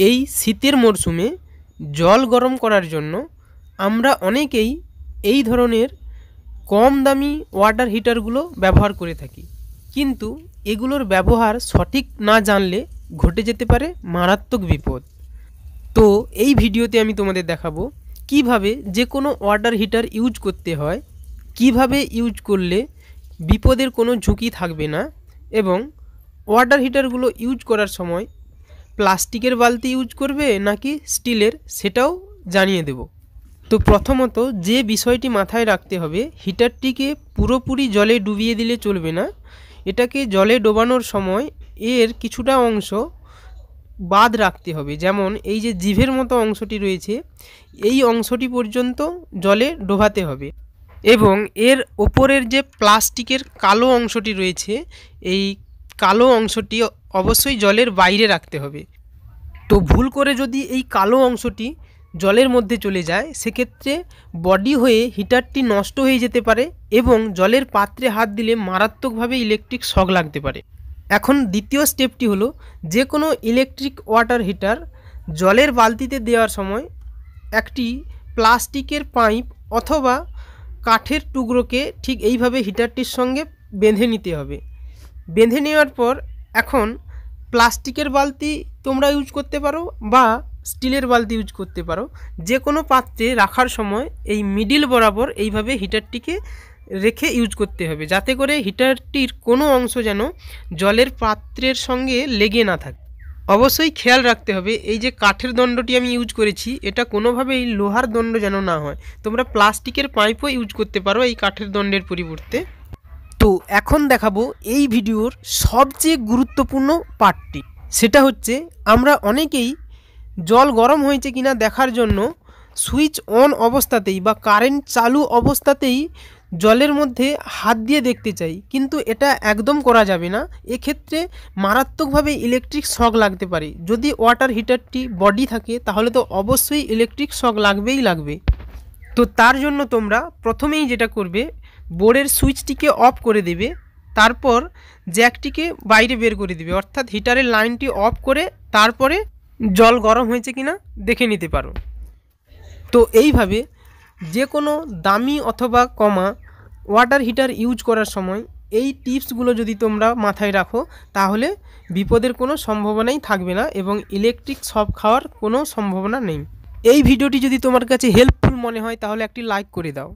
এই শীতের মরশুমে জল গরম করার জন্য আমরা অনেকেই এই ধরনের কম দামি ওয়াটার হিটারগুলো ব্যবহার করে থাকি, কিন্তু এগুলোর ব্যবহার সঠিক না জানলে ঘটে যেতে পারে মারাত্মক বিপদ। তো এই ভিডিওতে আমি তোমাদের দেখাবো কিভাবে যে কোনো ওয়াটার হিটার ইউজ করতে হয়, কিভাবে ইউজ করলে বিপদের কোনো ঝুঁকি থাকবে না, এবং ওয়াটার হিটারগুলো ইউজ করার সময় প্লাস্টিকের বালতি ইউজ করবে নাকি স্টিলের সেটাও জানিয়ে দেব। তো প্রথমত যে বিষয়টি মাথায় রাখতে হবে, হিটারটিকে পুরোপুরি জলে ডুবিয়ে দিলে চলবে না। এটাকে জলে ডোবানোর সময় এর কিছুটা অংশ বাদ রাখতে হবে। যেমন এই যে জিভের মতো অংশটি রয়েছে, এই অংশটি পর্যন্ত জলে ডোবাতে হবে, এবং এর ওপরের যে প্লাস্টিকের কালো অংশটি রয়েছে, এই কালো অংশটি অবশ্যই জলের বাইরে রাখতে হবে। তো ভুল করে যদি এই কালো অংশটি জলের মধ্যে চলে যায়, সেক্ষেত্রে বডি হয়ে হিটারটি নষ্ট হয়ে যেতে পারে এবং জলের পাত্রে হাত দিলে মারাত্মকভাবে ইলেকট্রিক শক লাগতে পারে। এখন দ্বিতীয় স্টেপটি হলো, যে কোনো ইলেকট্রিক ওয়াটার হিটার জলের বালতিতে দেওয়ার সময় একটি প্লাস্টিকের পাইপ অথবা কাঠের টুকরোকে ঠিক এইভাবে হিটারটির সঙ্গে বেঁধে নিতে হবে। বেঁধে নেওয়ার পর এখন প্লাস্টিকের বালতি তোমরা ইউজ করতে পারো বা স্টিলের বালতি ইউজ করতে পারো। যে কোনো পাত্রে রাখার সময় এই মিডিল বরাবর এইভাবে হিটারটিকে রেখে ইউজ করতে হবে, যাতে করে হিটারটির কোনো অংশ যেন জলের পাত্রের সঙ্গে লেগে না থাকে। অবশ্যই খেয়াল রাখতে হবে, এই যে কাঠের দণ্ডটি আমি ইউজ করেছি, এটা কোনোভাবেই লোহার দণ্ড যেন না হয়। তোমরা প্লাস্টিকের পাইপও ইউজ করতে পারো এই কাঠের দণ্ডের পরিবর্তে। তো এখন দেখাবো এই ভিডিওর সবচেয়ে গুরুত্বপূর্ণ পার্টটি, সেটা হচ্ছে আমরা অনেকেই জল গরম হয়েছে কিনা দেখার জন্য সুইচ অন অবস্থাতেই বা কারেন্ট চালু অবস্থাতেই জলের মধ্যে হাত দিয়ে দেখতে চাই, কিন্তু এটা একদম করা যাবে না। এক্ষেত্রে মারাত্মকভাবে ইলেকট্রিক শক লাগতে পারে। যদি ওয়াটার হিটারটি বডি থাকে তাহলে তো অবশ্যই ইলেকট্রিক শক লাগবেই লাগবে। তো তার জন্য তোমরা প্রথমেই যেটা করবে, বোর্ডের সুইচটিকে অফ করে দেবে, তারপর জ্যাকটিকে বাইরে বের করে দেবে, অর্থাৎ হিটারের লাইনটি অফ করে তারপরে জল গরম হয়েছে কিনা দেখে নিতে পারো। তো এইভাবে যে কোনো দামি অথবা কমা ওয়াটার হিটার ইউজ করার সময় এই টিপসগুলো যদি তোমরা মাথায় রাখো, তাহলে বিপদের কোনো সম্ভাবনাই থাকবে না এবং ইলেকট্রিক শক খাওয়ার কোনো সম্ভাবনা নেই। এই ভিডিওটি যদি তোমার কাছে হেল্পফুল মনে হয় তাহলে একটি লাইক করে দাও।